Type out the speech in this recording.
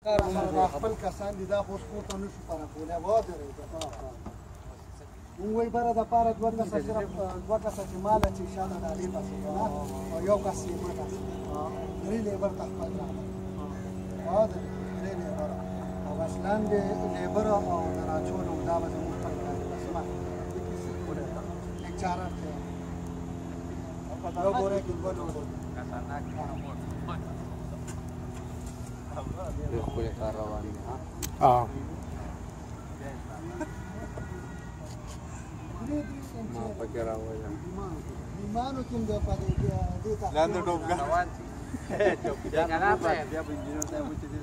خپل کسان دي دا خو اوس کور ته نشو پاره کولی ودرېږه مونږ وایي بره دپاره دوه کسه صرف دوه کسه چې مال اچي شاته د هغې پسې که نه او یو کس یې مټ درې لیبر ته خپل راغلی ودرېږه درې لیبره او بس لاندې لیبر او د راچولو دا به زموږ خپل کار دی بس ما لیکچارر دی یو ګوره کې دوه ډوله ډېر ښکلی کار روان دی ما پکې راولم ایمانو کې هم د پدې دې ته لاندې ټوپګه بیا به انجینر صاحب وچې دي